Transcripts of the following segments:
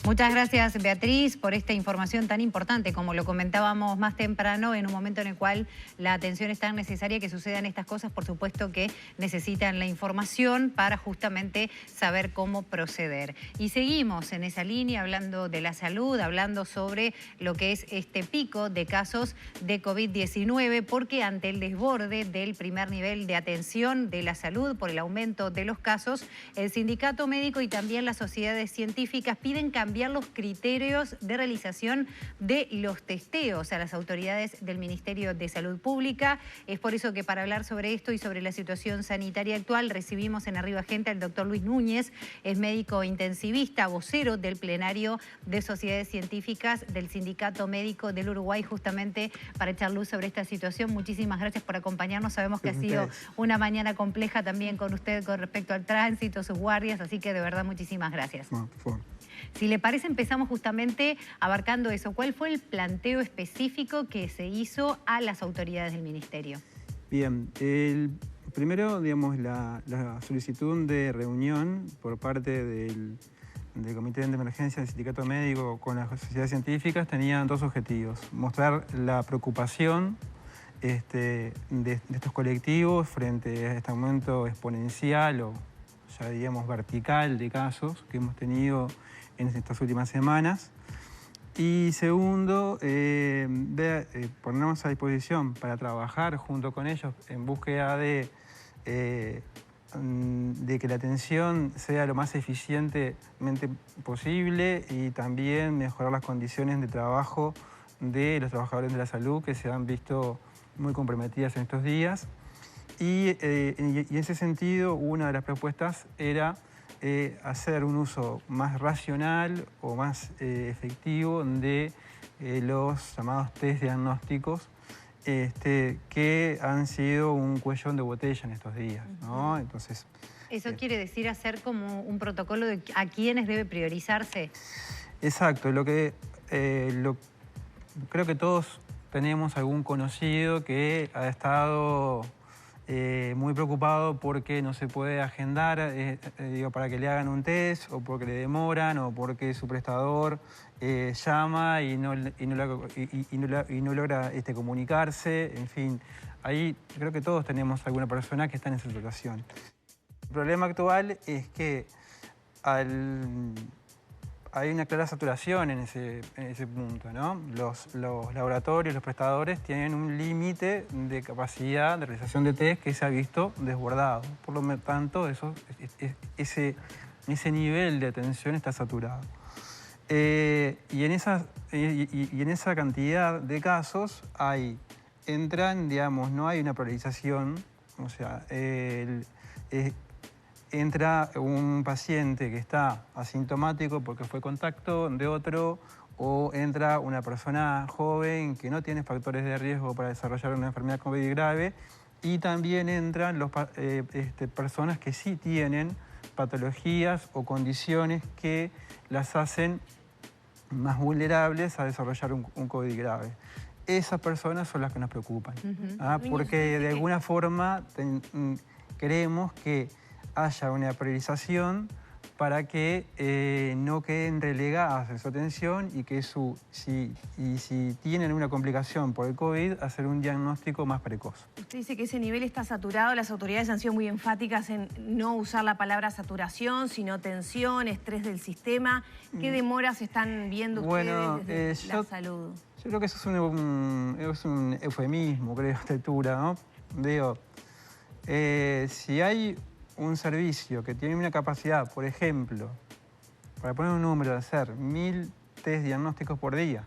Muchas gracias, Beatriz, por esta información tan importante. Como lo comentábamos más temprano, en un momento en el cual la atención es tan necesaria que sucedan estas cosas, por supuesto que necesitan la información para justamente saber cómo proceder. Y seguimos en esa línea hablando de la salud, hablando sobre lo que es este pico de casos de COVID-19, porque ante el desborde del primer nivel de atención de la salud por el aumento de los casos, el Sindicato Médico y también las sociedades científicas piden cambiar los criterios de realización de los testeos a las autoridades del Ministerio de Salud Pública. Es por eso que para hablar sobre esto y sobre la situación sanitaria actual recibimos en Arriba Gente al doctor Luis Núñez, es médico intensivista, vocero del plenario de sociedades científicas del Sindicato Médico del Uruguay, justamente para echar luz sobre esta situación. Muchísimas gracias por acompañarnos. Sabemos que ha sido una mañana compleja también con usted con respecto al tránsito, sus guardias, así que de verdad muchísimas gracias. No, por favor. Si le parece, empezamos justamente abarcando eso. ¿Cuál fue el planteo específico que se hizo a las autoridades del Ministerio? Bien, primero, digamos, la solicitud de reunión por parte del Comité de Emergencia del Sindicato Médico con las sociedades científicas tenía dos objetivos. Mostrar la preocupación de estos colectivos frente a este aumento exponencial o ya diríamos vertical de casos que hemos tenido en estas últimas semanas. Y segundo, ponernos a disposición para trabajar junto con ellos en búsqueda de que la atención sea lo más eficientemente posible y también mejorar las condiciones de trabajo de los trabajadores de la salud que se han visto muy comprometidas en estos días. Y en ese sentido, una de las propuestas era hacer un uso más racional o más efectivo de los llamados test diagnósticos que han sido un cuellón de botella en estos días, ¿no? Entonces, ¿eso quiere decir hacer como un protocolo de a quiénes debe priorizarse? Exacto. Creo que todos tenemos algún conocido que ha estado muy preocupado porque no se puede agendar para que le hagan un test o porque le demoran o porque su prestador llama y no logra comunicarse. En fin, ahí creo que todos tenemos alguna persona que está en esa situación. El problema actual es que hay una clara saturación en ese punto, ¿no? Los laboratorios, los prestadores tienen un límite de capacidad de realización de test que se ha visto desbordado. Por lo tanto, ese nivel de atención está saturado. Y en esa cantidad de casos no hay una priorización, o sea, entra un paciente que está asintomático porque fue contacto de otro, o entra una persona joven que no tiene factores de riesgo para desarrollar una enfermedad COVID grave, y también entran personas que sí tienen patologías o condiciones que las hacen más vulnerables a desarrollar un COVID grave. Esas personas son las que nos preocupan, porque de alguna forma queremos que haya una priorización para que no queden relegadas en su atención y que si tienen una complicación por el COVID, hacer un diagnóstico más precoz. Usted dice que ese nivel está saturado. Las autoridades han sido muy enfáticas en no usar la palabra saturación, sino tensión, estrés del sistema. ¿Qué demoras están viendo ustedes desde la salud? Yo creo que eso es un eufemismo, creo, a esta altura, ¿no? Digo, si hay un servicio que tiene una capacidad, por ejemplo, para poner un número, de hacer 1000 test diagnósticos por día,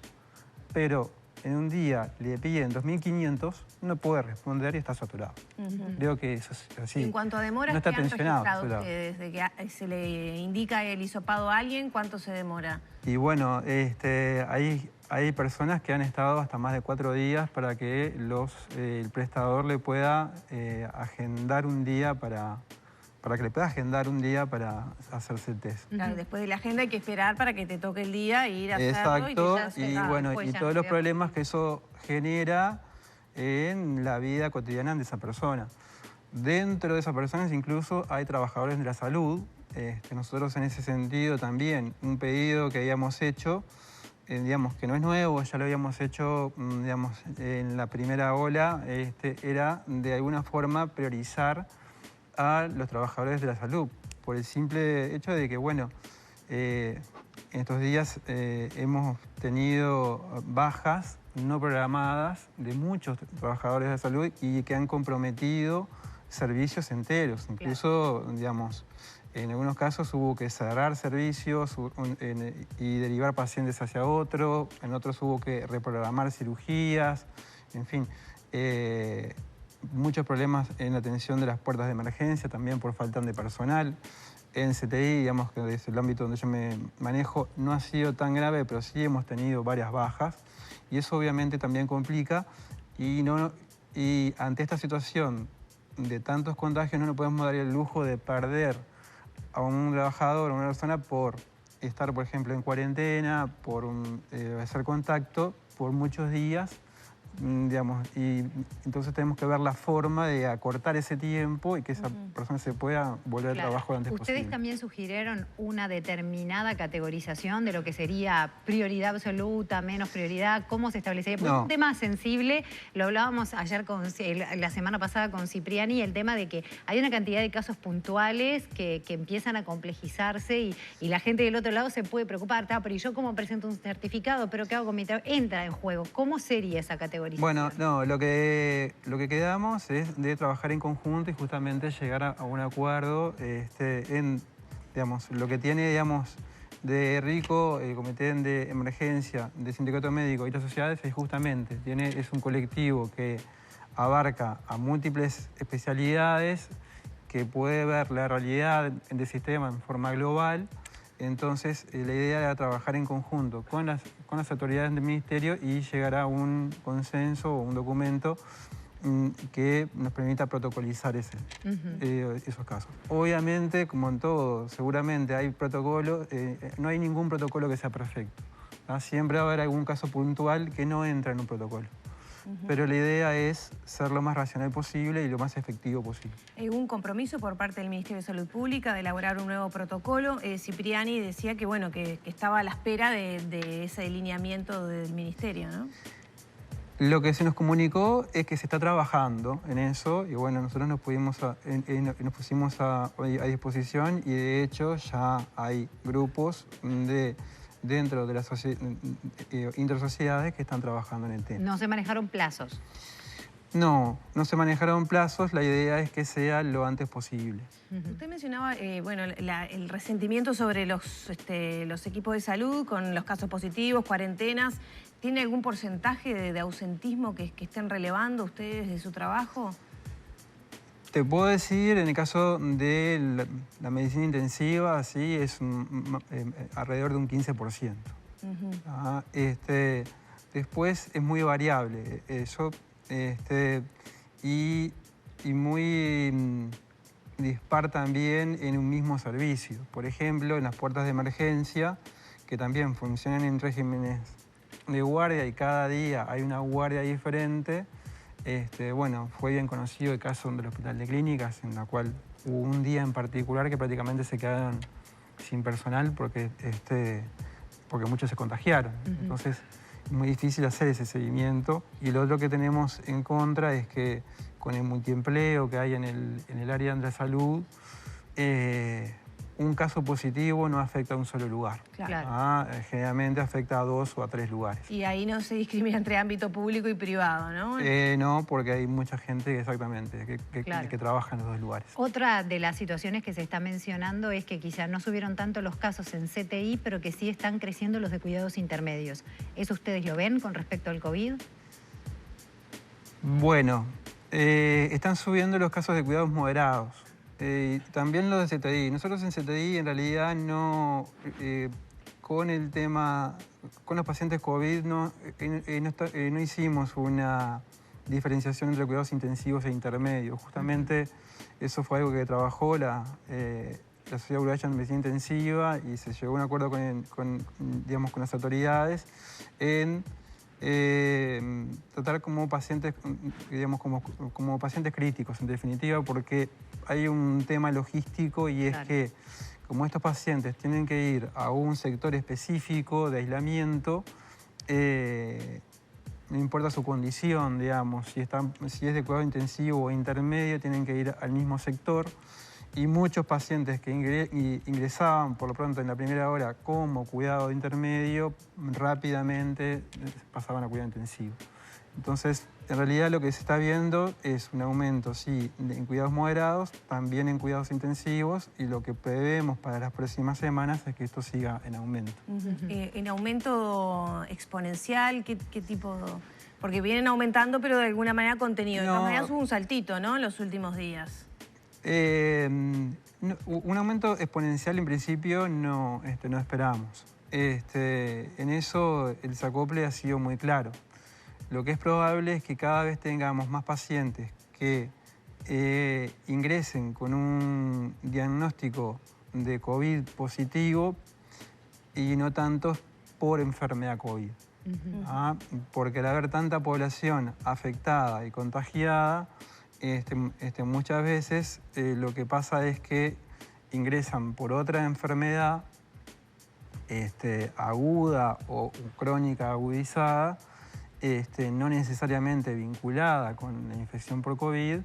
pero en un día le piden 2500, no puede responder y está saturado. Creo que eso es así. En cuanto a demoras, no está ¿qué han registrado ustedes? Desde que se le indica el hisopado a alguien, ¿cuánto se demora? Y bueno, hay personas que han estado hasta más de 4 días para que el prestador le pueda agendar un día para hacerse el test. Claro, después de la agenda hay que esperar para que te toque el día e ir a hacerlo. Exacto, y todos los problemas que eso genera en la vida cotidiana de esa persona. Dentro de esas personas incluso hay trabajadores de la salud. Nosotros en ese sentido también, un pedido que habíamos hecho, digamos que no es nuevo, ya lo habíamos hecho digamos, en la primera ola, era de alguna forma priorizar a los trabajadores de la salud, por el simple hecho de que, bueno, en estos días hemos tenido bajas no programadas de muchos trabajadores de la salud y que han comprometido servicios enteros. Incluso, digamos, en algunos casos hubo que cerrar servicios y derivar pacientes hacia otro, en otros hubo que reprogramar cirugías, en fin. Muchos problemas en la atención de las puertas de emergencia, también por falta de personal. En CTI, digamos que es el ámbito donde yo me manejo, no ha sido tan grave, pero sí hemos tenido varias bajas. Y eso obviamente también complica. Y ante esta situación de tantos contagios no nos podemos dar el lujo de perder a un trabajador o una persona por estar, por ejemplo, en cuarentena, por hacer contacto por muchos días, digamos, y entonces tenemos que ver la forma de acortar ese tiempo y que esa persona se pueda volver al trabajo lo antes posible. ¿Ustedes también sugirieron una determinada categorización de lo que sería prioridad absoluta, menos prioridad? ¿Cómo se establecería? Porque es un tema sensible, lo hablábamos ayer la semana pasada con Cipriani, el tema de que hay una cantidad de casos puntuales que empiezan a complejizarse y la gente del otro lado se puede preocupar. Pero ¿y yo cómo presento un certificado? ¿Pero qué hago con mi trabajo? Entra en juego. ¿Cómo sería esa categoría? Bueno, no, lo que quedamos es de trabajar en conjunto y justamente llegar a un acuerdo digamos, lo que tiene, digamos, de rico el Comité de Emergencia del Sindicato Médico y las sociedades es justamente, es un colectivo que abarca a múltiples especialidades, que puede ver la realidad del sistema en forma global. Entonces, la idea era trabajar en conjunto con las autoridades del Ministerio y llegar a un consenso o un documento que nos permita protocolizar esos casos. Obviamente, como en todo, seguramente hay protocolos, no hay ningún protocolo que sea perfecto. Siempre va a haber algún caso puntual que no entra en un protocolo. Pero la idea es ser lo más racional posible y lo más efectivo posible. Hay un compromiso por parte del Ministerio de Salud Pública de elaborar un nuevo protocolo. Cipriani decía que, bueno, que estaba a la espera de ese delineamiento del Ministerio, ¿no? Lo que se nos comunicó es que se está trabajando en eso y, bueno, nosotros nos pusimos a disposición y, de hecho, ya hay grupos dentro de las intersociedades que están trabajando en el tema. ¿No se manejaron plazos? No, no se manejaron plazos, la idea es que sea lo antes posible. Usted mencionaba bueno, el resentimiento sobre los equipos de salud con los casos positivos, cuarentenas. ¿Tiene algún porcentaje de ausentismo que estén relevando ustedes de su trabajo? Te puedo decir, en el caso de la medicina intensiva, sí, es alrededor de un 15%. Después es muy variable eso, y muy dispar también en un mismo servicio. Por ejemplo, en las puertas de emergencia, que también funcionan en regímenes de guardia y cada día hay una guardia diferente. Bueno, fue bien conocido el caso del Hospital de Clínicas, en la cual hubo un día en particular que prácticamente se quedaron sin personal porque muchos se contagiaron. Entonces, es muy difícil hacer ese seguimiento. Y lo otro que tenemos en contra es que con el multiempleo que hay en el área de la salud, un caso positivo no afecta a un solo lugar. Claro. Generalmente afecta a 2 o a 3 lugares. Y ahí no se discrimina entre ámbito público y privado, ¿no? No, porque hay mucha gente exactamente que trabaja en los 2 lugares. Otra de las situaciones que se está mencionando es que quizás no subieron tanto los casos en CTI, pero que sí están creciendo los de cuidados intermedios. ¿Eso ustedes lo ven con respecto al COVID? Bueno, están subiendo los casos de cuidados moderados. También los de CTI. Nosotros en CTI en realidad no, con el tema, con los pacientes COVID no hicimos una diferenciación entre cuidados intensivos e intermedios. Justamente eso fue algo que trabajó la Sociedad Uruguaya de Medicina Intensiva y se llegó a un acuerdo con las autoridades en tratar como pacientes, digamos, como pacientes críticos, en definitiva, porque hay un tema logístico y es que como estos pacientes tienen que ir a un sector específico de aislamiento, no importa su condición, digamos, si es de cuidado intensivo o intermedio, tienen que ir al mismo sector. Y muchos pacientes que ingresaban por lo pronto en la primera hora como cuidado intermedio, rápidamente pasaban a cuidado intensivo. Entonces, en realidad lo que se está viendo es un aumento, sí, en cuidados moderados, también en cuidados intensivos, y lo que prevemos para las próximas semanas es que esto siga en aumento. ¿En aumento exponencial? ¿Qué tipo? Porque vienen aumentando, pero de alguna manera contenido. De todas maneras hubo un saltito, ¿no?, en los últimos días. Un aumento exponencial en principio no esperamos. En eso el desacople ha sido muy claro. Lo que es probable es que cada vez tengamos más pacientes que ingresen con un diagnóstico de COVID positivo y no tantos por enfermedad COVID. Porque al haber tanta población afectada y contagiada, muchas veces lo que pasa es que ingresan por otra enfermedad aguda o crónica agudizada, no necesariamente vinculada con la infección por COVID,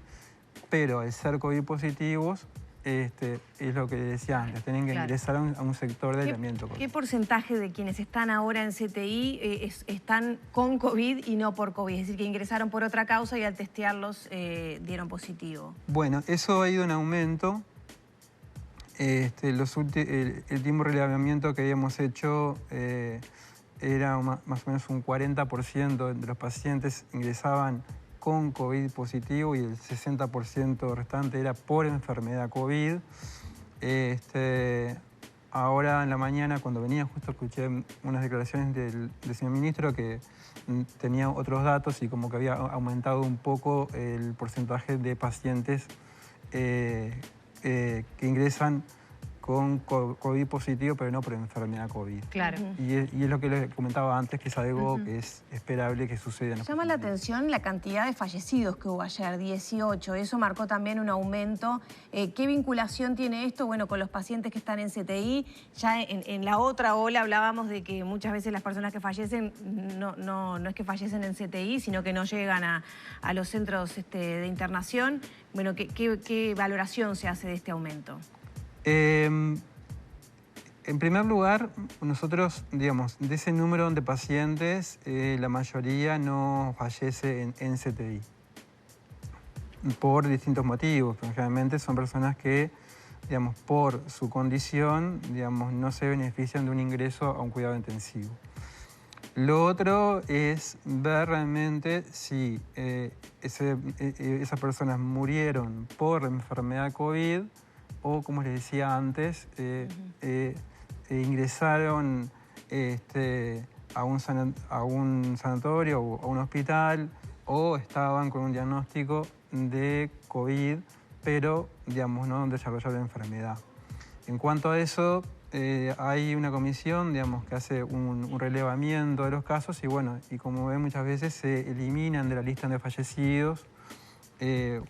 pero al ser COVID positivos, es lo que decía antes, tienen que ingresar a un sector de aislamiento. ¿Qué porcentaje de quienes están ahora en CTI están con COVID y no por COVID? Es decir, que ingresaron por otra causa y al testearlos dieron positivo. Bueno, eso ha ido en aumento. El último relevamiento que habíamos hecho era más o menos un 40% de los pacientes ingresaban con COVID positivo y el 60% restante era por enfermedad COVID. Ahora en la mañana, cuando venía, justo escuché unas declaraciones del señor ministro que tenía otros datos y como que había aumentado un poco el porcentaje de pacientes que ingresan con COVID positivo, pero no por enfermedad COVID. Claro. Y es lo que les comentaba antes, que es algo que es esperable que suceda. Llama la atención la cantidad de fallecidos que hubo ayer, 18. Eso marcó también un aumento. ¿Qué vinculación tiene esto? Bueno, con los pacientes que están en CTI. Ya en la otra ola hablábamos de que muchas veces las personas que fallecen no es que fallecen en CTI, sino que no llegan a los centros de internación. Bueno, ¿qué valoración se hace de este aumento? En primer lugar, nosotros, digamos, de ese número de pacientes, la mayoría no fallece en CTI por distintos motivos. Pero generalmente son personas que, digamos, por su condición, digamos, no se benefician de un ingreso a un cuidado intensivo. Lo otro es ver realmente si esas personas murieron por enfermedad COVID o, como les decía antes, ingresaron a un sanatorio o a un hospital o estaban con un diagnóstico de COVID, pero, digamos, no desarrollaron la enfermedad. En cuanto a eso, hay una comisión, digamos, que hace un relevamiento de los casos y, bueno, y como ven, muchas veces se eliminan de la lista de fallecidos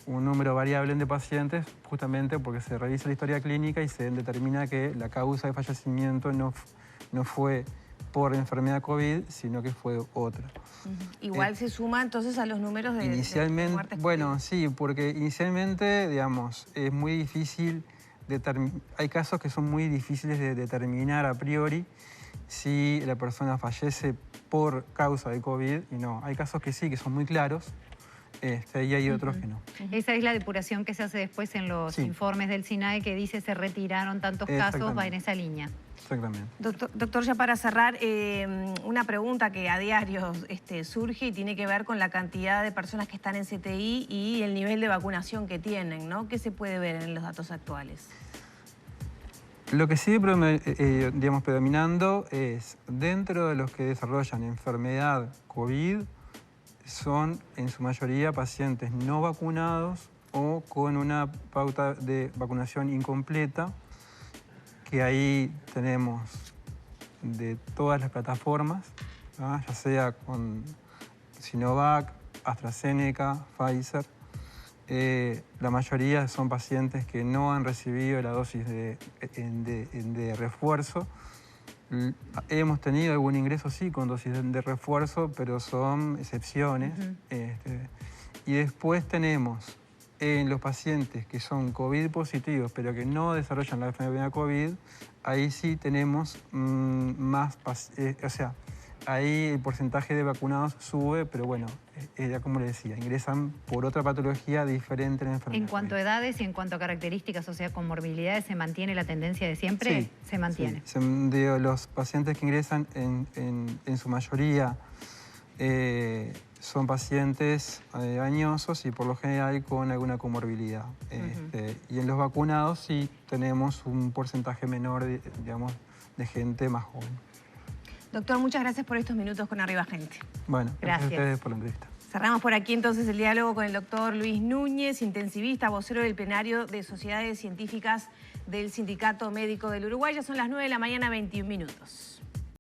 un número variable de pacientes, justamente porque se revisa la historia clínica y se determina que la causa de fallecimiento no fue por enfermedad COVID, sino que fue otra. Igual se suma entonces a los números de muertes. Bueno, sí, porque inicialmente, digamos, es muy difícil, hay casos que son muy difíciles de determinar a priori si la persona fallece por causa de COVID y no. Hay casos que sí, que son muy claros, y hay otros que no. Esa es la depuración que se hace después en los informes del SINAE que dice se retiraron tantos casos, va en esa línea. Exactamente. Doctor, ya para cerrar, una pregunta que a diario surge y tiene que ver con la cantidad de personas que están en CTI y el nivel de vacunación que tienen, ¿no? ¿Qué se puede ver en los datos actuales? Lo que sigue digamos, predominando es, dentro de los que desarrollan enfermedad COVID, son en su mayoría pacientes no vacunados o con una pauta de vacunación incompleta, que ahí tenemos de todas las plataformas, ya sea con Sinovac, AstraZeneca, Pfizer. La mayoría son pacientes que no han recibido la dosis de refuerzo. Hemos tenido algún ingreso, sí, con dosis de refuerzo, pero son excepciones. Y después tenemos en los pacientes que son COVID positivos, pero que no desarrollan la enfermedad COVID, ahí sí tenemos más, ahí el porcentaje de vacunados sube, pero bueno, ya como le decía, ingresan por otra patología diferente en la enfermedad. En cuanto a edades y en cuanto a características, o sea, comorbilidades, ¿se mantiene la tendencia de siempre? Sí, se mantiene. Sí. De los pacientes que ingresan, en su mayoría son pacientes añosos y por lo general con alguna comorbilidad. Y en los vacunados sí tenemos un porcentaje menor, digamos, de gente más joven. Doctor, muchas gracias por estos minutos con Arriba Gente. Bueno, gracias a ustedes por la entrevista. Cerramos por aquí entonces el diálogo con el doctor Luis Núñez, intensivista, vocero del plenario de Sociedades Científicas del Sindicato Médico del Uruguay. Ya son las 9 de la mañana, 21 minutos.